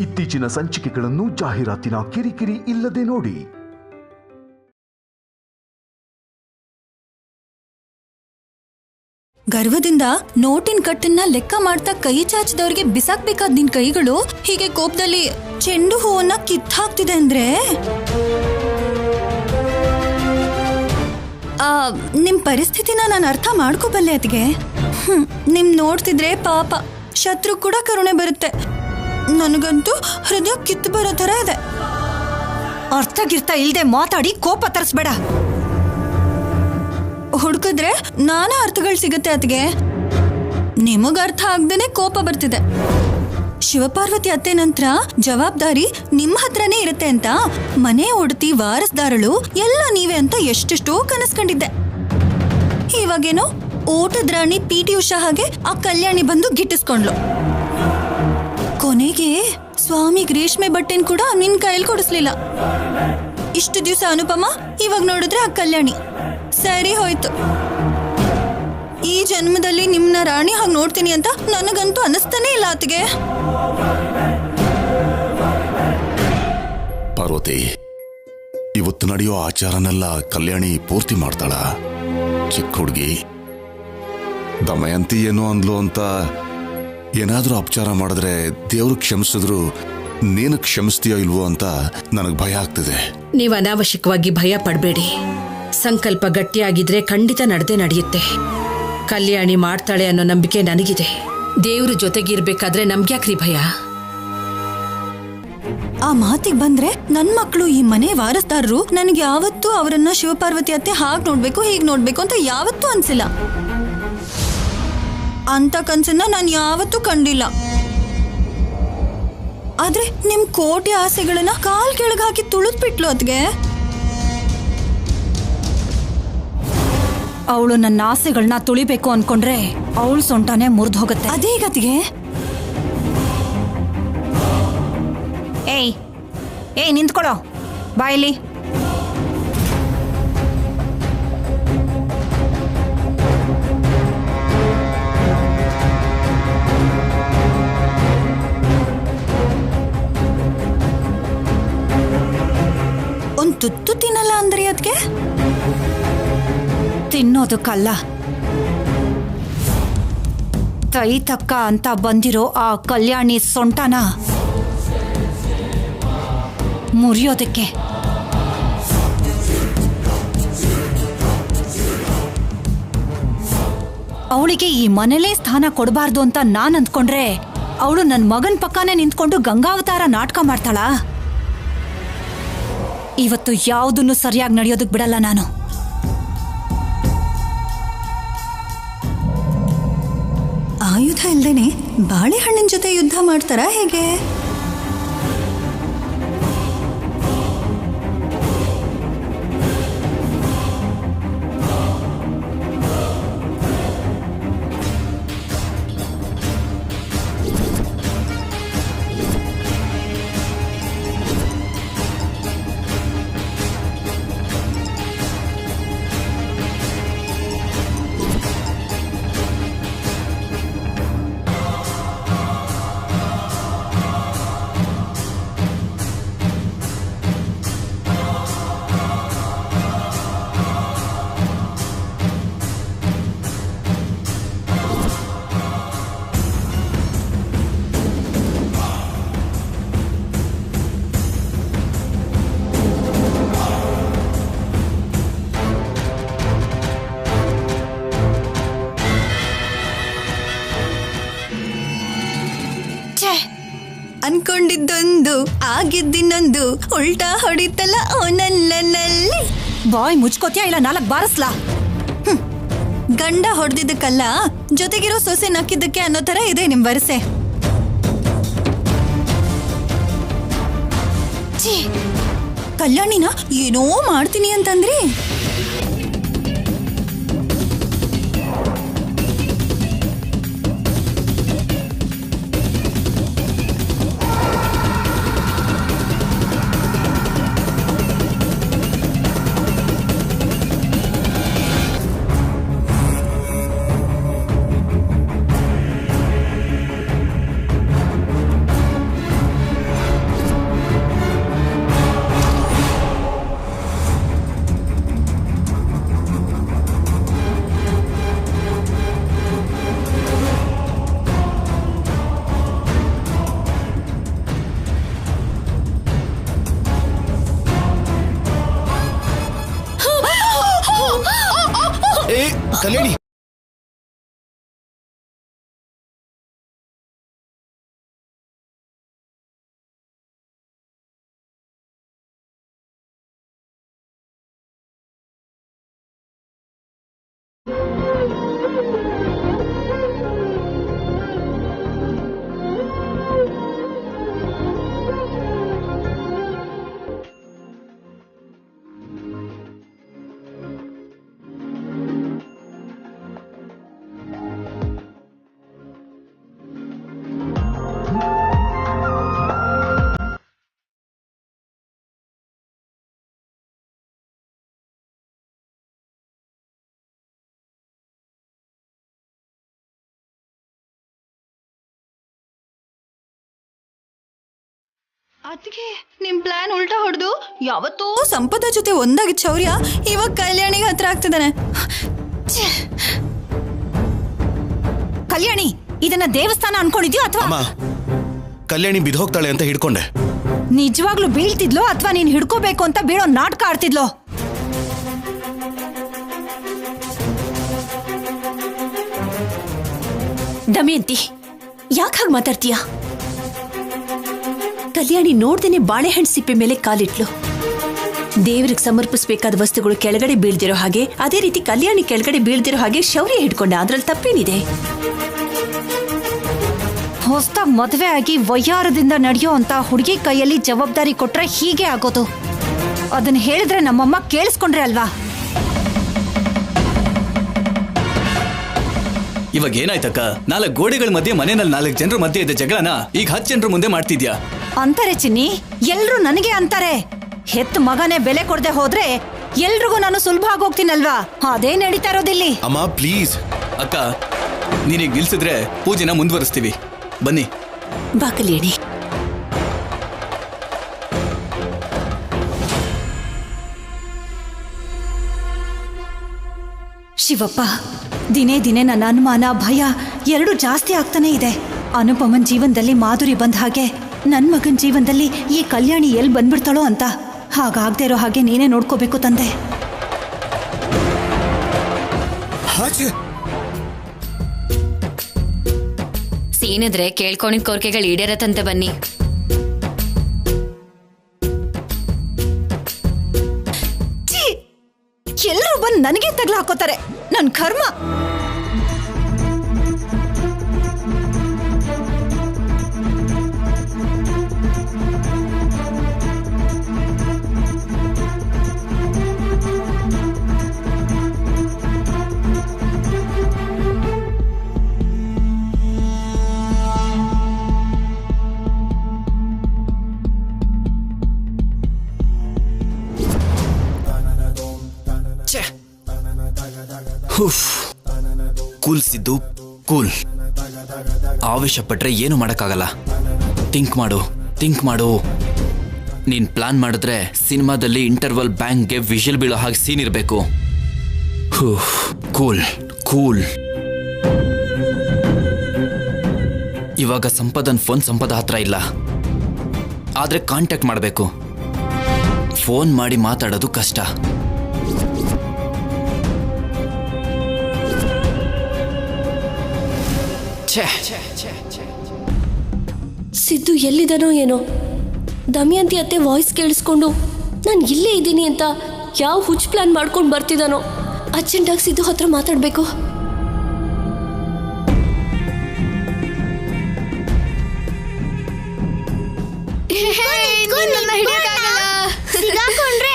ಇತ್ತೀಚಿನ ಸಂಚಿಕೆಗಳನ್ನು ಜಾಹೀರಾತಿನ ಕಿರಿಕಿರಿ ಇಲ್ಲದೆ ನೋಡಿ. ಗರ್ವದಿಂದ ನೋಟಿನ ಕಟ್ಟನ್ನ ಲೆಕ್ಕ ಮಾಡ್ತಾ ಕೈ ಚಾಚಿದವ್ರಿಗೆ ಬಿಸಾಕ್ಬೇಕಾದ ನಿನ್ ಕೈಗಳು ಹೀಗೆ ಕೋಪದಲ್ಲಿ ಚೆಂಡು ಹೂವನ್ನ ಕಿತ್ತಾಕ್ತಿದೆ ಅಂದ್ರೆ ನಿಮ್ ಪರಿಸ್ಥಿತಿನ ನಾನು ಅರ್ಥ ಮಾಡ್ಕೋಬಲ್ಲೆ ಅದ್ಗೆ. ನಿಮ್ ನೋಡ್ತಿದ್ರೆ ಪಾಪ ಶತ್ರು ಕೂಡ ಕರುಣೆ ಬರುತ್ತೆ. ನನಗಂತೂ ಹೃದಯ ಕಿತ್ತು ಬರೋ ತರ ಇದೆ. ಅರ್ಥ ಗಿರ್ತ ಇಲ್ದೆ ಮಾತಾಡಿ ಕೋಪ ತರಿಸ್ಬೇಡ. ಹುಡುಕಿದ್ರೆ ನಾನಾ ಅರ್ಥಗಳು ಸಿಗುತ್ತೆ ಅತ್ಗೆ. ನಿಮಗ ಅರ್ಥ ಆಗ್ದೇನೆ ಕೋಪ ಬರ್ತಿದೆ. ಶಿವಪಾರ್ವತಿ ಅತ್ತೆ ನಂತರ ಜವಾಬ್ದಾರಿ ನಿಮ್ಮ ಹತ್ರನೇ ಇರುತ್ತೆ ಅಂತ ಮನೆ ಒಡತಿ ವಾರಸ್ದಾರಳು ಎಲ್ಲ ನೀವೇ ಅಂತ ಎಷ್ಟೆಷ್ಟೋ ಕನಸ್ಕೊಂಡಿದ್ದೆ. ಇವಾಗೇನೋ ಓಟದ ರಾಣಿ PT ಉಷಾ ಹಾಗೆ ಆ ಕಲ್ಯಾಣಿ ಬಂದು ಗಿಟ್ಟಿಸ್ಕೊಂಡ್ಲು. ಕೊನೆಗೆ ಸ್ವಾಮಿ ರೇಷ್ಮೆ ಬಟ್ಟೆನ್ ಕೂಡ ನಿನ್ ಕೈಯಲ್ಲಿ ಕೊಡಿಸ್ಲಿಲ್ಲ. ಇಷ್ಟು ದಿವಸ ಅನುಪಮ, ಇವಾಗ ನೋಡಿದ್ರೆ ಆ ಕಲ್ಯಾಣಿ. ಸರಿ ಹೋಯ್ತು. ಈ ಜನ್ಮದಲ್ಲಿ ನಿಮ್ನ ರಾಣಿ ಹಾಗೆ ನೋಡ್ತೀನಿ ಅಂತ ನನಗಂತೂ ಅನಿಸ್ತಾನೆ ಇಲ್ಲ ಅತ್ತಿಗೆ. ಪಾರ್ವತಿ, ಇವತ್ತು ನಡೆಯೋ ಆಚಾರನೆಲ್ಲ ಕಲ್ಯಾಣಿ ಪೂರ್ತಿ ಮಾಡ್ತಾಳ. ಚಿಕ್ಕ ಹುಡುಗಿ ದಮಯಂತಿ ಏನು ಅಂದ್ಲು ಅಂತ ಏನಾದ್ರೂ ಅಪಚಾರ ಮಾಡಿದ್ರೆ ದೇವ್ರು ಕ್ಷಮಿಸಿದ್ರು ನೀನು ಕ್ಷಮಿಸ್ತೀಯೋ ಇಲ್ವೋ ಅಂತ ನನಗೆ ಭಯ ಆಗ್ತಿದೆ. ನೀವು ಅನಾವಶ್ಯಕವಾಗಿ ಭಯ ಪಡಬೇಡಿ. ಸಂಕಲ್ಪ ಗಟ್ಟಿಯಾಗಿದ್ರೆ ಖಂಡಿತ ನಡೆಯುತ್ತೆ. ಕಲ್ಯಾಣಿ ಮಾಡ್ತಾಳೆ ಅನ್ನೋ ನಂಬಿಕೆ ನನಗಿದೆ. ದೇವ್ರ ಜೊತೆಗಿರ್ಬೇಕಾದ್ರೆ ನಮ್ಗ್ಯಾಕ್ರಿ ಭಯ? ಆ ಮಾತಿಗೆ ಬಂದ್ರೆ ನನ್ ಮಕ್ಕಳು ಈ ಮನೆ ವಾರಸ್ದಾರರು ನನಗೆ ಯಾವತ್ತೂ ಅವರನ್ನ ಶಿವಪಾರ್ವತಿ ಅತ್ತೆ ಹಾಗೆ ನೋಡ್ಬೇಕು ಹೀಗೆ ನೋಡ್ಬೇಕು ಅಂತ ಯಾವತ್ತೂ ಅನ್ಸಿಲ್ಲ. ಅಂತ ಕನ್ಸನ್ನ ನಾನು ಯಾವತ್ತೂ ಕಂಡಿಲ್ಲ. ಆದ್ರೆ ನಿಮ್ ಕೋಟಿ ಆಸೆಗಳನ್ನ ಕಾಲ್ ಕೆಳಗೆ ಹಾಕಿ ತುಳಿದ್ಬಿಟ್ಲು ಅದ್ಗೆ. ಅವಳು ನನ್ನ ಆಸೆಗಳನ್ನ ತುಳಿಬೇಕು ಅನ್ಕೊಂಡ್ರೆ ಅವಳು ಸೊಂಟನೆ ಮುರಿದು ಹೋಗುತ್ತೆ. ಅದೇ ಗತಿಗೆ. ಏಯ್ ನಿಂತ್ಕೊಳ್ಳೋ, ಬಾಯಲ್ಲಿ. ಒಂದ್ ತುತ್ತು ತಿನ್ನಲ್ಲ ಅಂದ್ರಿ ಅದ್ಗೆ? ತಿನ್ನೋದಕ್ಕಲ್ಲ, ತೈತಕ್ಕ ಅಂತ ಬಂದಿರೋ ಆ ಕಲ್ಯಾಣಿ ಸೊಂಟನ ಮುರಿಯೋದಕ್ಕೆ. ಅವಳಿಗೆ ಈ ಮನೇಲೇ ಸ್ಥಾನ ಕೊಡಬಾರ್ದು ಅಂತ ನಾನ್ ಅಂದ್ಕೊಂಡ್ರೆ ಅವಳು ನನ್ನ ಮಗನ್ ಪಕ್ಕನೇ ನಿಂತ್ಕೊಂಡು ಗಂಗಾವತಾರ ನಾಟಕ ಮಾಡ್ತಾಳ. ಇವತ್ತು ಯಾವುದನ್ನು ಸರಿಯಾಗಿ ನಡೆಯೋದಕ್ ಬಿಡಲ್ಲ ನಾನು. ಆಯುಧ ಇಲ್ದೇನೆ ಬಾಳೆಹಣ್ಣಿನ ಜೊತೆ ಯುದ್ಧ ಮಾಡ್ತಾರಾ ಹೇಗೆ? ಅನ್ಕೊಂಡಿದ್ದೊಂದು ಆಗಿದ್ದಿನ್ನೊಂದು ಉಲ್ಟಾ ಹೊಡಿತಲ್ಲ ಓನಲ್ಲಲ್ಲಿ. ಬಾಯ್ ಮುಚ್ಕೋತ್ಯಾ ಇಲ್ಲ ನಾಲ್ಕು ಬಾರಿಸ್ಲಾ? ಗಂಡ ಹೊಡೆದಿದ್ದಕ್ಕಲ್ಲ, ಜೊತೆಗಿರೋ ಸೊಸೆ ನಕ್ಕಿದ್ದಕ್ಕೆ ಅನ್ನೋ ತರ ಇದೆ ನಿಮ್ ವರಸೆ. ಕಲ್ಯಾಣಿನ ಏನೋ ಮಾಡ್ತೀನಿ ಅಂತಂದ್ರಿ. ಕಲ್ಯಾಣಿ ಅದಕ್ಕೆ ನಿಮ್ ಪ್ಲಾನ್ ಉಲ್ಟಾ ಹೊಡೆದು ಯಾವತ್ತೋ ಸಂಪದ ಜೊತೆ ಒಂದಾಗಿದ್ದ ಶೌರ್ಯ ಇವಾಗ ಕಲ್ಯಾಣಿಗೆ ಹತ್ರ ಆಗ್ತಿದ್ದಾನೆ. ಕಲ್ಯಾಣಿ ಇದನ್ನ ದೇವಸ್ಥಾನ ಅನ್ಕೊಂಡಿದ್ಯೋ ಅಥವಾ ಕಲ್ಯಾಣಿ ಬಿದ್ದೋಗ್ತಾಳೆ ಅಂತ ಹಿಡ್ಕೊಂಡೆ. ನಿಜವಾಗ್ಲೂ ಬೀಳ್ತಿದ್ಲೋ ಅಥವಾ ನೀನ್ ಹಿಡ್ಕೋಬೇಕು ಅಂತ ಬೀಳೋ ನಾಟಕ ಆಡ್ತಿದ್ಲೋ? ದಮಯಂತಿ, ಯಾಕೆ ಹಾಗೆ ಮಾತಾಡ್ತೀಯ? ಕಲ್ಯಾಣಿ ನೋಡ್ದೇನೆ ಬಾಳೆಹಣ್ಣು ಸಿಪ್ಪೆ ಮೇಲೆ ಕಾಲಿಟ್ಲು. ದೇವ್ರಿಗೆ ಸಮರ್ಪಿಸಬೇಕಾದ ವಸ್ತುಗಳು ಕೆಳಗಡೆ ಬೀಳ್ದಿರೋ ಹಾಗೆ, ಅದೇ ರೀತಿ ಕಲ್ಯಾಣಿ ಕೆಳಗಡೆ ಬೀಳ್ದಿರೋ ಹಾಗೆ ಶೌರ್ಯ ಹಿಡ್ಕೊಂಡ. ಅದ್ರಲ್ಲಿ ತಪ್ಪೇನಿದೆ? ಹೊಸ್ದಾಗ್ ಮದುವೆ ಆಗಿ ವಯ್ಯಾರದಿಂದ ನಡೆಯೋ ಅಂತ ಹುಡುಗಿ ಕೈಯಲ್ಲಿ ಜವಾಬ್ದಾರಿ ಕೊಟ್ರೆ ಹೀಗೆ ಆಗೋದು. ಅದನ್ನ ಹೇಳಿದ್ರೆ ನಮ್ಮಮ್ಮ ಕೇಳಿಸ್ಕೊಂಡ್ರೆ ಅಲ್ವಾ? ಇವಾಗ ಏನಾಯ್ತಕ್ಕ? 4 ಗೋಡೆಗಳ ಮಧ್ಯೆ ಮನೆಯಲ್ಲಿ 4 ಜನರ ಮಧ್ಯೆ ಇದ್ದ ಜಗಳನ ಈಗ 10 ಜನರ ಮುಂದೆ ಮಾಡ್ತಿದ್ಯಾ? ಅಂತಾರೆ ಚಿನ್ನಿ, ಎಲ್ರು ನನಗೆ ಅಂತಾರೆ. ಹೆತ್ತ ಮಗನೇ ಬೆಲೆ ಕೊಡದೆ ಹೋದ್ರೆ ಎಲ್ರಿಗೂ ನಾನು ಸುಲಭ ಆಗೋಗ್ತೀನಲ್ವಾ? ಅದೇ ನಡೀತಾ ಇರೋದಿಲ್ಲಿ. ಅಮ್ಮ ಪ್ಲೀಸ್. ಅಕ್ಕ, ನೀನೀಗ ನಿಲ್ಸಿದ್ರೆ ಪೂಜೆನ ಮುಂದುವರಿಸ್ತೀವಿ. ಬನ್ನಿ. ಬಾ ಕಲ್ಯಾಣಿ. ಶಿವಪ್ಪ, ದಿನೇ ದಿನೇ ನನ್ನ ಅನುಮಾನ ಭಯ ಎರಡು ಜಾಸ್ತಿ ಆಗ್ತಾನೆ ಇದೆ. ಅನುಪಮನ್ ಜೀವನದಲ್ಲಿ ಮಾಧುರಿ ಬಂದ ಹಾಗೆ ನನ್ನ ಮಗನ ಜೀವನದಲ್ಲಿ ಈ ಕಲ್ಯಾಣಿ ಎಲ್ಲಿ ಬಂದ್ಬಿಡ್ತಾಳೋ ಅಂತ. ಹಾಗಾಗದೇ ಇರೋ ಹಾಗೆ ನೀನೇ ನೋಡ್ಕೋಬೇಕು ತಂದೆ. ಸೀನಿದ್ರೆ ಕೇಳ್ಕೊಂಡಿದ್ ಕೋರಿಕೆಗಳು ಈಡೇರತ್ತಂತೆ. ಬನ್ನಿ. ಎಲ್ಲರೂ ಬಂದು ನನಗೆ ತಗ್ಲ ಹಾಕೋತಾರೆ. ನನ್ ಕರ್ಮ. Cool Siddu, cool. ಆವೇಶ ಪಟ್ರೆ ಏನು ಮಾಡಕ್ಕಾಗಲ್ಲ. ಥಿಂಕ್ ಮಾಡು. ನೀನ್ ಪ್ಲಾನ್ ಮಾಡಿದ್ರೆ ಸಿನಿಮಾದಲ್ಲಿ ಇಂಟರ್ವಲ್ ಬ್ಯಾಂಕ್ಗೆ ವಿಷಲ್ ಬೀಳೋ ಹಾಗೆ ಸೀನ್ ಇರಬೇಕು. ಕೂಲ್. ಇವಾಗ ಸಂಪದನ್ ಫೋನ್ ಸಂಪದ ಹತ್ರ ಇಲ್ಲ, ಆದ್ರೆ ಕಾಂಟ್ಯಾಕ್ಟ್ ಮಾಡಬೇಕು. ಫೋನ್ ಮಾಡಿ ಮಾತಾಡೋದು ಕಷ್ಟ. ಸಿದ್ದು ಎಲ್ಲಿದನೋ ಏನೋ? ದಮಯಂತಿ ಅತ್ತೆ ವಾಯ್ಸ್ ಕೇಳಿಸ್ಕೊಂಡು ನಾನು ಇಲ್ಲೇ ಇದ್ದೀನಿ ಅಂತ ಯಾವ ಹುಚ್ಚ ಪ್ಲಾನ್ ಮಾಡ್ಕೊಂಡು ಬರ್ತಿದ್ದಾನೋ. ಅರ್ಜೆಂಟಾಗಿ ಸಿದ್ದು ಹತ್ರ ಮಾತಾಡಬೇಕು.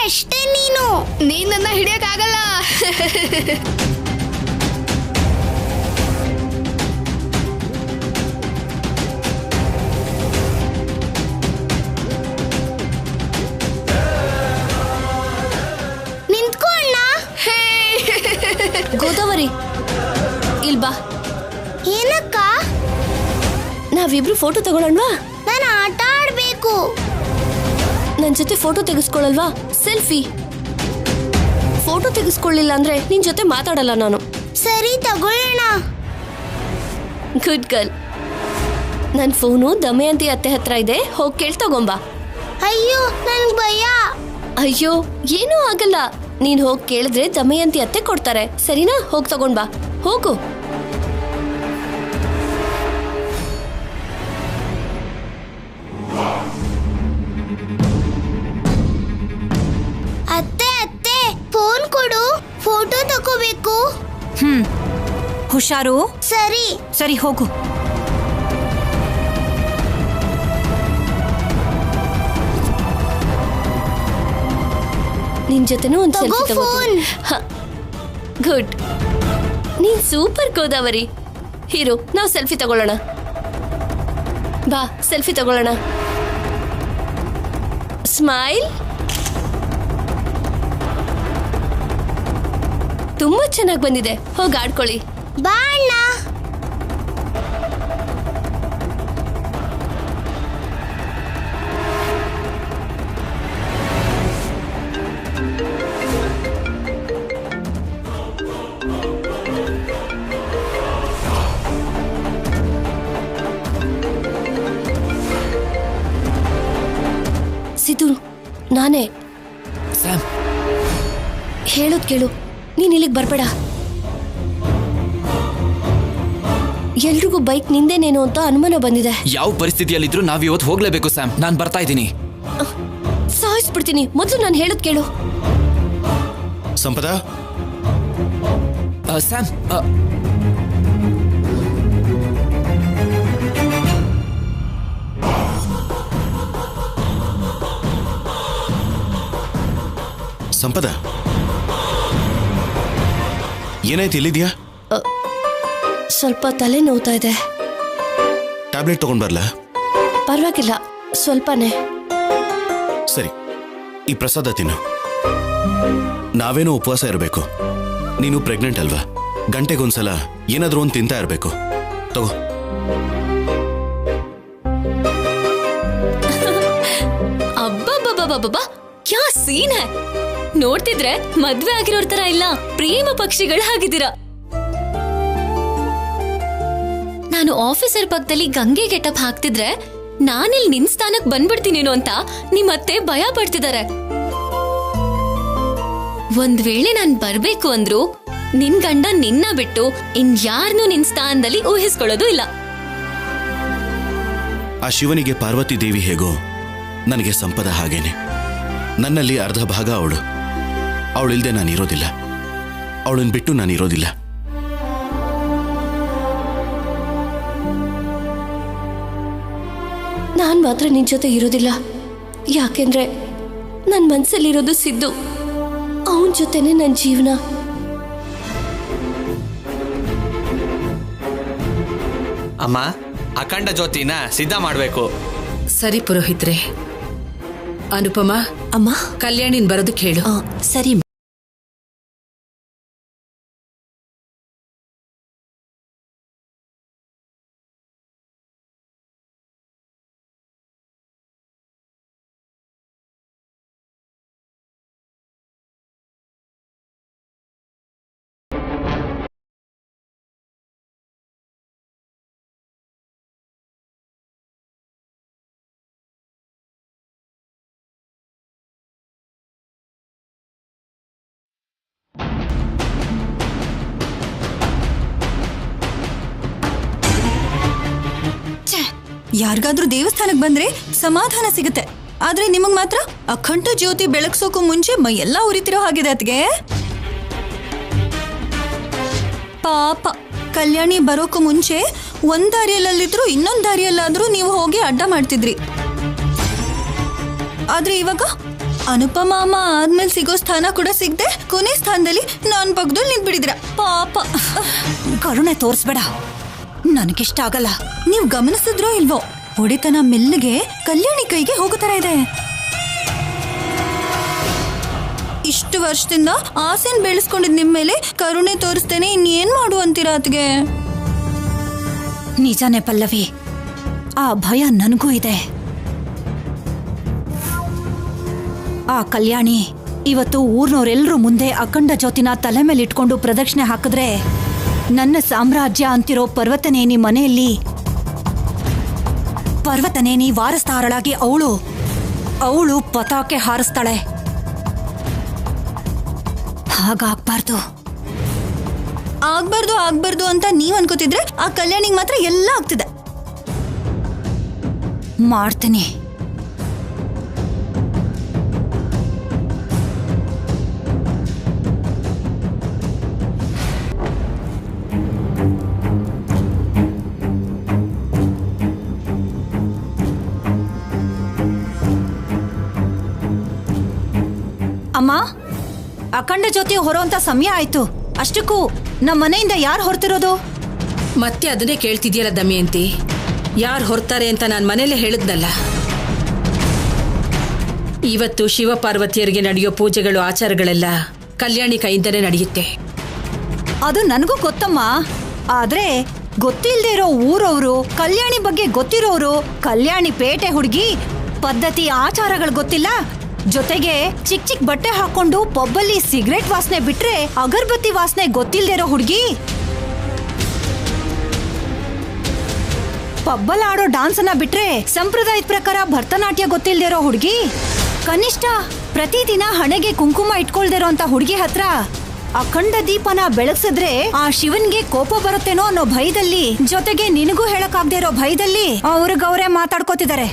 ಅಷ್ಟೇ ನೀನ್ ನನ್ನ ಹಿಡಿಯಕ್ಕಾಗಲ್ಲ. ಗೋದಾವರಿ, ಇಲ್ಬಾ. ಏನಕ್ಕ? ನಾವಿಬ್ರು ಫೋಟೋ ತಗೊಳ್ಳೋಣವಾ? ನಾನು ಆಟ ಆಡ್ಬೇಕು. ನನ್ನ ಜೊತೆ ಫೋಟೋ ತೆಗೆಸ್ಕೊಳ್ಳಲ್ವಾ? ಸೆಲ್ಫಿ. ಫೋಟೋ ತೆಗೆಸ್ಕೊಳ್ಳಿಲ್ಲ ಅಂದ್ರೆ ನಿನ್ ಜೊತೆ ಮಾತಾಡಲ್ಲ ನಾನು. ಸರಿ, ತಗೊಳ್ಳೋಣ. Good girl. ನನ್ನ ಫೋನು ದಮಯಂತಿ ಅತ್ತೆ ಹತ್ರ ಇದೆ, ಹೋಗಿ ಕೇಳ್ ತಗೊಂಬಾ. ಅಯ್ಯೋ, ನನ್ಗೆ ಭಯ. ಅಯ್ಯೋ, ಏನೂ ಆಗಲ್ಲ. ನೀನ್ ಹೋಗಿ ಕೇಳಿದ್ರೆ ದಮಯಂತಿ ಅತ್ತೆ ಕೊಡ್ತಾರೆ, ಸರಿನಾ? ಹೋಗಿ ತಗೊಂಡ್ ಬಾ, ಹೋಗು. ಅತ್ತೆ ಅತ್ತೆ ಫೋನ್ ಕೊಡು, ಫೋಟೋ ತಗೋಬೇಕು. ಹುಷಾರು. ಸರಿ ಸರಿ ಹೋಗು. ನಿನ್ ಜೊತೆನೂ ಒಂದು ತಗೋ ಸೆಲ್ಫಿ ಫೋನ್. ಗುಡ್. ನೀನ್ ಸೂಪರ್ ಗೋದಾವರಿ. ಹೀರೋ, ನಾವು ಸೆಲ್ಫಿ ತಗೊಳ್ಳೋಣ. ಬಾ ಸೆಲ್ಫಿ ತಗೊಳ್ಳೋಣ. ಸ್ಮೈಲ್. ತುಂಬಾ ಚೆನ್ನಾಗಿ ಬಂದಿದೆ. ಹೋಗಿ ಆಡ್ಕೊಳ್ಳಿ. ಬಾ ಅಣ್ಣ. ಸಿದ್ದು, ನಾನೇ. ಸ್ಯಾಮ್, ಹೇಳೋದ್ ಕೇಳು, ನೀನ್ ಇಲ್ಲಿಗೆ ಬರ್ಬೇಡ. ಎಲ್ರಿಗೂ ಬೈಕ್ ನಿಂದೇನೇನೋ ಅಂತ ಅನುಮಾನ ಬಂದಿದೆ. ಯಾವ ಪರಿಸ್ಥಿತಿಯಲ್ಲಿದ್ರು ನಾವ್ ಇವತ್ತು ಹೋಗ್ಲೇಬೇಕು ಸ್ಯಾಮ್. ನಾನ್ ಬರ್ತಾ ಇದ್ದೀನಿ. ಸಾಯಿಸ್ಬಿಡ್ತೀನಿ. ಮೊದಲು ನಾನು ಹೇಳೋದ್ ಕೇಳು. ಸಂಪದ, ಸ್ಯಾಮ್, ಸಂಪದ, ಏನಾಯ್ತು? ಇಲ್ಲಿದ್ಯಾ? ಸ್ವಲ್ಪ ತಲೆ ನೋವ್ತಾ ಇದೆ. ಟ್ಯಾಬ್ಲೆಟ್ ತಗೊಂಡ್ ಬರ್ಲಾ? ಪರವಾಗಿಲ್ಲ, ಸ್ವಲ್ಪನೇ. ಸರಿ, ಈ ಪ್ರಸಾದ ತಿನ್ನು. ನಾವೇನೋ ಉಪವಾಸ ಇರಬೇಕು. ನೀನು ಪ್ರೆಗ್ನೆಂಟ್ ಅಲ್ವಾ? ಗಂಟೆಗೊಂದ್ಸಲ ಏನಾದ್ರೂ ಒಂದು ತಿಂತಾ ಇರಬೇಕು. ತಗೋ. ಅಬ್ಬಬ್ಬಬ್ಬಬ್ಬಬ್ಬಾ, ಯಾ ಸೀನ್ ಹೈ. ನೋಡ್ತಿದ್ರೆ ಮದ್ವೆ ಆಗಿರೋರ್ ತರ ಇಲ್ಲ, ಪ್ರೇಮ ಪಕ್ಷಿಗಳು ಆಗಿದ್ದೀರಾ. ನಾನು ಆಫೀಸರ್ ಪಕ್ಕದಲ್ಲಿ ಗಂಗೆ ಗೆಟಪ್ ಹಾಕ್ತಿದ್ರೆ ನಾನಿಲ್ಲಿ ನಿನ್ ಸ್ಥಾನಕ್ ಬಂದ್ಬಿಡ್ತೀನೇನೋ ಅಂತ ನಿಮ್ಮತ್ತೆ ಭಯ ಪಡ್ತಿದ್ದಾರೆ. ಒಂದ್ ವೇಳೆ ನಾನ್ ಬರ್ಬೇಕು ಅಂದ್ರು ನಿನ್ ಗಂಡ ನಿನ್ನ ಬಿಟ್ಟು ಇನ್ಯಾರನ್ನೂ ನಿನ್ ಸ್ಥಾನದಲ್ಲಿ ಊಹಿಸ್ಕೊಳ್ಳೋದು ಇಲ್ಲ. ಆ ಶಿವನಿಗೆ ಪಾರ್ವತಿ ದೇವಿ ಹೇಗೋ, ನನಗೆ ಸಂಪದ ಹಾಗೇನೆ. ನನ್ನಲ್ಲಿ ಅರ್ಧ ಭಾಗ ಅವಳು. ಅವಳಿಲ್ದೆ ನಾನಿರೋದಿಲ್ಲ. ಅವಳನ್ನ ಬಿಟ್ಟು ನಾನಿರೋದಿಲ್ಲ. ನಾನ್ ಮಾತ್ರ ನಿನ್ ಜೊತೆ ಇರೋದಿಲ್ಲ. ಯಾಕೆಂದ್ರೆ ನನ್ ಮನ್ಸಲ್ಲಿರೋದು ಸಿದ್ದು. ಅವನ್ ಜೊತೆನೆ ನನ್ ಜೀವನ. ಅಮ್ಮ, ಅಖಂಡ ಜ್ಯೋತಿನ ಸಿದ್ಧ ಮಾಡ್ಬೇಕು. ಸರಿ ಪುರೋಹಿತ್ರೆ. ಅನುಪಮ, ಅಮ್ಮ, ಕಲ್ಯಾಣಿನ್ ಬರೋದಕ್ಕೆ ಹೇಳು. ಸರಿ. ಯಾರಿಗಾದ್ರೂ ದೇವಸ್ಥಾನಕ್ಕೆ ಬಂದ್ರೆ ಸಮಾಧಾನ ಸಿಗುತ್ತೆ, ಆದ್ರೆ ನಿಮಗ್ ಮಾತ್ರ ಅಖಂಡ ಜ್ಯೋತಿ ಬೆಳಗ್ಸೋಕು ಮುಂಚೆ ಮೈಯೆಲ್ಲ ಉರಿತಿರೋ ಹಾಗಿದೆ ಅತ್ಗೆ. ಪಾಪ, ಕಲ್ಯಾಣಿ ಬರೋಕು ಮುಂಚೆ ಒಂದ್ ದಾರಿಯಲ್ಲಿದ್ರು ಇನ್ನೊಂದ್ ದಾರಿಯಲ್ಲಾದ್ರೂ ನೀವು ಹೋಗಿ ಅಡ್ಡ ಮಾಡ್ತಿದ್ರಿ. ಆದ್ರೆ ಇವಾಗ ಅನುಪಮ ಅಮ್ಮ ಆದ್ಮೇಲೆ ಸಿಗೋ ಸ್ಥಾನ ಕೂಡ ಸಿಗದೆ ಕೊನೆ ಸ್ಥಾನದಲ್ಲಿ ನಾನ್ ಪಕ್ಕದಲ್ಲಿ ನಿಂತ್ಬಿಡಿದ್ರ. ಪಾಪ. ಕರುಣೆ ತೋರಿಸ್ಬೇಡ, ನನಗಿಷ್ಟ ಆಗಲ್ಲ. ನೀವು ಗಮನಿಸಿದ್ರೋ ಇಲ್ವೋ, ಹೊಡೆತನ ಮೆಲ್ಲಗೆ ಕಲ್ಯಾಣಿ ಕೈಗೆ ಹೋಗೋ ತರ ಇದೆ. ಇಷ್ಟು ವರ್ಷದಿಂದ ಆಸೆನ್ ಬೆಳೆಸ್ಕೊಂಡಿದ್ ನಿಮ್ ಮೇಲೆ ಕರುಣೆ ತೋರಿಸ್ತೇನೆ, ಇನ್ನೇನ್ ಮಾಡು ಅಂತೀರಾ ಅತ್ಗೆ? ನಿಜಾನೇ ಪಲ್ಲವಿ, ಆ ಭಯ ನನಗೂ ಇದೆ. ಆ ಕಲ್ಯಾಣಿ ಇವತ್ತು ಊರ್ನವರೆಲ್ಲರೂ ಮುಂದೆ ಅಖಂಡ ಜ್ಯೋತಿನ ತಲೆ ಮೇಲೆ ಇಟ್ಕೊಂಡು ಪ್ರದಕ್ಷಿಣೆ ಹಾಕಿದ್ರೆ ನನ್ನ ಸಾಮ್ರಾಜ್ಯ ಅಂತಿರೋ ಪರ್ವತನೇನಿ ಮನೆಯಲ್ಲಿ ಪರ್ವತನೇನಿ ವಾರಸ್ತಾರಳಾಗಿ ಅವಳು ಪತಾಕೆ ಹಾರಿಸ್ತಾಳೆ. ಹಾಗಾಗ್ಬಾರ್ದು. ಆಗ್ಬಾರ್ದು ಅಂತ ನೀವ್ ಅನ್ಕೋತಿದ್ರೆ ಆ ಕಲ್ಯಾಣಿಗೆ ಮಾತ್ರ ಎಲ್ಲ ಆಗ್ತಿದೆ. ಮಾಡ್ತೀನಿ. ಅಮ್ಮ, ಅಖಂಡ ಜ್ಯೋತಿ ಹೊರೋಂತ ಸಮಯ ಆಯ್ತು. ಅಷ್ಟಕ್ಕೂ ನಮ್ಮ ಮನೆಯಿಂದ ಯಾರು ಹೊರ್ತಿರೋದು? ಮತ್ತೆ ಅದನ್ನೇ ಕೇಳ್ತಿದ್ಯಲ್ಲ ದಮಯಂತಿ. ಯಾರು ಹೊರ್ತಾರೆ ಅಂತ ನಾನು ಮನೇಲೆ ಹೇಳಿದ್ನಲ್ಲ. ಇವತ್ತು ಶಿವ ಪಾರ್ವತಿಯರಿಗೆ ನಡೆಯೋ ಪೂಜೆಗಳು ಆಚಾರಗಳೆಲ್ಲ ಕಲ್ಯಾಣಿ ಕೈಯಿಂದನೇ ನಡೆಯುತ್ತೆ. ಅದು ನನಗೂ ಗೊತ್ತಮ್ಮ. ಆದ್ರೆ ಗೊತ್ತಿಲ್ಲದೆ ಇರೋ ಊರವರು, ಕಲ್ಯಾಣಿ ಬಗ್ಗೆ ಗೊತ್ತಿರೋರು, ಕಲ್ಯಾಣಿ ಪೇಟೆ ಹುಡುಗಿ, ಪದ್ಧತಿ ಆಚಾರಗಳು ಗೊತ್ತಿಲ್ಲ, ಜೊತೆಗೆ ಚಿಕ್ಕ ಚಿಕ್ಕ ಬಟ್ಟೆ ಹಾಕೊಂಡು ಪಬ್ಬಲ್ಲಿ ಸಿಗರೇಟ್ ವಾಸನೆ ಬಿಟ್ರೆ ಅಗರ್ಬತ್ತಿ ವಾಸನೆ ಗೊತ್ತಿಲ್ಲದೆ ಇರೋ ಹುಡುಗಿ, ಪಬ್ಬಲ್ ಆಡೋ ಡಾನ್ಸ್ ಅನ್ನ ಬಿಟ್ರೆ ಸಂಪ್ರದಾಯದ ಪ್ರಕಾರ ಭರತನಾಟ್ಯ ಗೊತ್ತಿಲ್ಲದೆ ಇರೋ ಹುಡುಗಿ, ಕನಿಷ್ಠ ಪ್ರತಿದಿನ ಹಣೆಗೆ ಕುಂಕುಮ ಇಟ್ಕೊಳ್ದಿರೋ ಅಂತ ಹುಡುಗಿ ಹತ್ರ ಅಖಂಡ ದೀಪನ ಬೆಳಗ್ಸಿದ್ರೆ ಆ ಶಿವನ್ಗೆ ಕೋಪ ಬರುತ್ತೇನೋ ಅನ್ನೋ ಭಯದಲ್ಲಿ, ಜೊತೆಗೆ ನಿನಗೂ ಹೇಳಕ್ಕಾಗದೆ ಇರೋ ಭಯದಲ್ಲಿ ಅವ್ರಿಗವ್ರೇ ಮಾತಾಡ್ಕೋತಿದ್ದಾರೆ.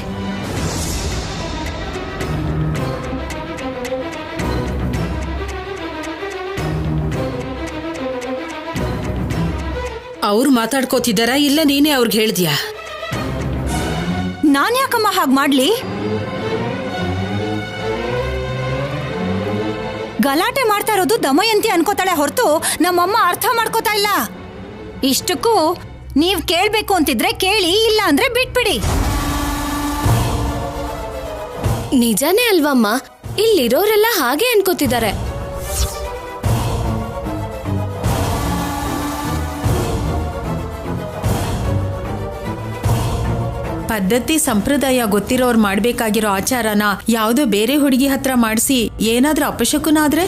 ಅವ್ರು ಮಾತಾಡ್ಕೋತಿದ್ದಾರಾ ಇಲ್ಲ ನೀನೇ ಅವ್ರಿಗೆ ಹೇಳ್ದ್ಯಾ? ನಾನ್ ಯಾಕಮ್ಮ ಹಾಗ್ ಮಾಡ್ಲಿ? ಗಲಾಟೆ ಮಾಡ್ತಾ ಇರೋದು ದಮಯಂತಿ ಅನ್ಕೋತಾಳೆ ಹೊರತು ನಮ್ಮಮ್ಮ ಅರ್ಥ ಮಾಡ್ಕೋತಾ ಇಲ್ಲ. ಇಷ್ಟಕ್ಕೂ ನೀವ್ ಕೇಳ್ಬೇಕು ಅಂತಿದ್ರೆ ಕೇಳಿ, ಇಲ್ಲ ಅಂದ್ರೆ ಬಿಟ್ಬಿಡಿ. ನಿಜಾನೇ ಅಲ್ವಮ್ಮ, ಇಲ್ಲಿರೋರೆಲ್ಲ ಹಾಗೆ ಅನ್ಕೋತಿದ್ದಾರೆ. ಪದ್ಧತಿ ಸಂಪ್ರದಾಯ ಗೊತ್ತಿರೋರು ಮಾಡ್ಬೇಕಾಗಿರೋ ಆಚಾರನ ಯಾವುದೋ ಬೇರೆ ಹುಡುಗಿ ಹತ್ರ ಮಾಡಿಸಿ ಏನಾದ್ರೂ ಅಪಶಕುನಾದ್ರೆ?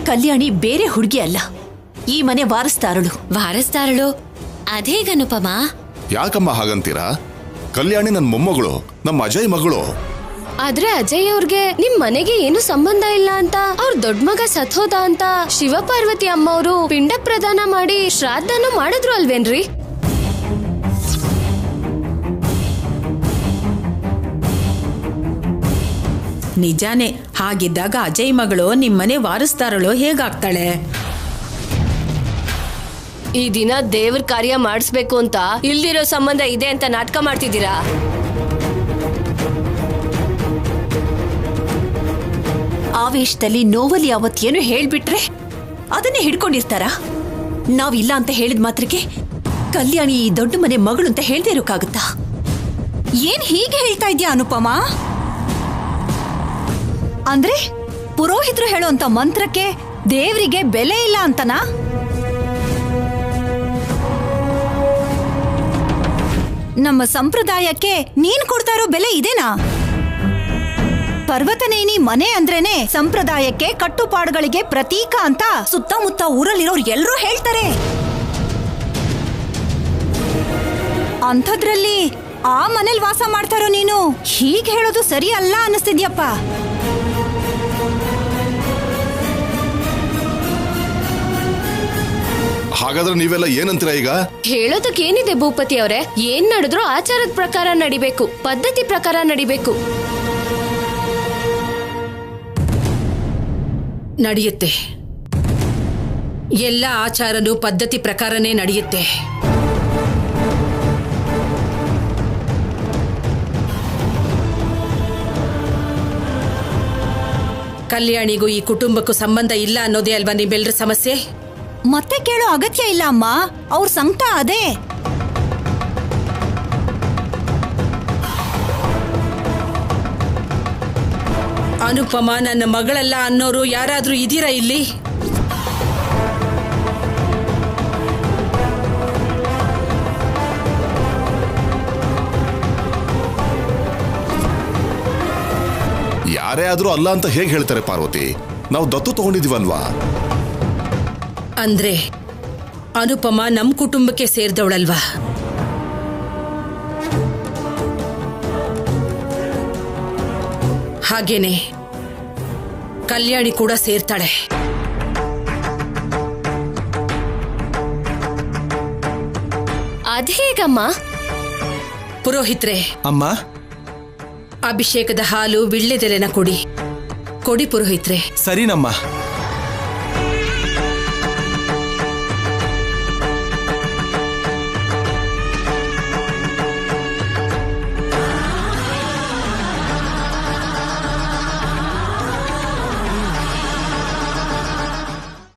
ಕಲ್ಯಾಣಿ ಬೇರೆ ಹುಡುಗಿ ಅಲ್ಲ, ಈ ಮನೆ ವಾರಸ್ದಾರಳು. ವಾರಸ್ದಾರಳು? ಅದೇಗನುಪಮ? ಯಾಕಮ್ಮ ಹಾಗಂತೀರಾ? ಕಲ್ಯಾಣಿ ನನ್ನ ಮೊಮ್ಮಗಳು, ನಮ್ಮ ಅಜಯ್ ಮಗಳು. ಆದ್ರೆ ಅಜಯ್ ಅವ್ರಿಗೆ ನಿಮ್ ಮನೆಗೆ ಏನು ಸಂಬಂಧ ಇಲ್ಲ ಅಂತ, ಅವ್ರ ದೊಡ್ಡ ಮಗ ಸತ್ಹೋದ ಅಂತ ಶಿವಪಾರ್ವತಿ ಅಮ್ಮವರು ಪಿಂಡ ಪ್ರದಾನ ಮಾಡಿ ಶ್ರಾದ್ದನೂ ಮಾಡಿದ್ರು ಅಲ್ವೇನ್ರಿ? ನಿಜಾನೇ. ಹಾಗಿದ್ದಾಗ ಅಜಯ್ ಮಗಳು ನಿಮ್ಮನೆ ವಾರಸ್ದಾರಳು ಹೇಗಾಗ್ತಾಳೆ? ಈ ದಿನ ದೇವ್ರ ಕಾರ್ಯ ಮಾಡಿಸ್ಬೇಕು ಅಂತ ಇಲ್ದಿರೋ ಸಂಬಂಧ ಇದೆ ಅಂತ ನಾಟಕ ಮಾಡ್ತಿದ್ದೀರಾ? ಆವೇಶದಲ್ಲಿ ನೋವಲ್ಲಿ ಯಾವತ್ತೇನು ಹೇಳ್ಬಿಟ್ರೆ ಅದನ್ನೇ ಹಿಡ್ಕೊಂಡಿರ್ತಾರ. ನಾವಿಲ್ಲ ಅಂತ ಹೇಳಿದ ಮಾತ್ರಕ್ಕೆ ಕಲ್ಯಾಣಿ ಈ ದೊಡ್ಡ ಮನೆ ಮಗಳು ಅಂತ ಹೇಳ್ದೇ ಇರೋಕ್ಕಾಗುತ್ತಾ? ಏನ್ ಹೀಗೆ ಹೇಳ್ತಾ ಇದ್ಯಾ ಅನುಪಮ? ಅಂದ್ರೆ ಪುರೋಹಿತರು ಹೇಳೋಂತ ಮಂತ್ರಕ್ಕೆ ದೇವರಿಗೆ ಬೆಲೆ ಇಲ್ಲ ಅಂತನಾ? ನಮ್ಮ ಸಂಪ್ರದಾಯಕ್ಕೆ ನೀನ್ ಕೊಡ್ತಾ ಇರೋ ಬೆಲೆ ಇದೇನಾ? ಪರ್ವತನೇನಿ ಮನೆ ಅಂದ್ರೇನೆ ಸಂಪ್ರದಾಯಕ್ಕೆ, ಕಟ್ಟುಪಾಡುಗಳಿಗೆ ಪ್ರತೀಕ ಅಂತ ಸುತ್ತಮುತ್ತ ಊರಲ್ಲಿರೋರು ಎಲ್ಲರೂ ಹೇಳ್ತಾರೆ. ಅಂಥದ್ರಲ್ಲಿ ಆ ಮನೇಲಿ ವಾಸ ಮಾಡ್ತಾರೋ ನೀನು ಹೀಗೆ ಹೇಳೋದು ಸರಿ ಅಲ್ಲ ಅನ್ನಿಸ್ತಿದ್ಯಪ್ಪ. ಹಾಗಾದ್ರೆ ನೀವೆಲ್ಲ ಏನಂತೀರ ಈಗ? ಹೇಳೋದಕ್ಕೇನಿದೆ ಭೂಪತಿ ಅವರೇ, ಏನ್ ನಡೆದ್ರೂ ಆಚಾರದ ಪ್ರಕಾರ ನಡಿಬೇಕು, ಪದ್ಧತಿ ಪ್ರಕಾರ ನಡಿಬೇಕು. ನಡೆಯುತ್ತೆ. ಎಲ್ಲ ಆಚಾರನೂ ಪದ್ಧತಿ ಪ್ರಕಾರನೇ ನಡೆಯುತ್ತೆ. ಕಲ್ಯಾಣಿಗೂ ಈ ಕುಟುಂಬಕ್ಕೂ ಸಂಬಂಧ ಇಲ್ಲ ಅನ್ನೋದೇ ಅಲ್ವಾ ನಿಮ್ಮೆಲ್ಲರ ಸಮಸ್ಯೆ? ಮತ್ತೆ ಕೇಳೋ ಅಗತ್ಯ ಇಲ್ಲ ಅಮ್ಮ, ಅವ್ರ ಸಂಕಟ ಅದೇ. ಅನುಪಮ ನನ್ನ ಮಗಳಲ್ಲ ಅನ್ನೋರು ಯಾರಾದ್ರೂ ಇದೀರಾ ಇಲ್ಲಿ? ಯಾರೇ ಆದ್ರೂ ಅಲ್ಲ ಅಂತ ಹೇಗೆ ಹೇಳ್ತಾರೆ ಪಾರ್ವತಿ? ನಾವು ದತ್ತು ತಗೊಂಡಿದೀವಲ್ವಾ? ಅಂದ್ರೆ ಅನುಪಮ ನಮ್ ಕುಟುಂಬಕ್ಕೆ ಸೇರಿದವಳಲ್ವಾ? ಹಾಗೇನೆ ಕಲ್ಯಾಣಿ ಕೂಡ ಸೇರ್ತಾಳೆ. ಅದೇಗಮ್ಮ? ಪುರೋಹಿತ್ರೆ, ಅಮ್ಮ, ಅಭಿಷೇಕದ ಹಾಲು ವಿಳ್ಳೆದೆಲೆನ ಕೊಡಿ ಪುರೋಹಿತ್ರೆ. ಸರಿನಮ್ಮ.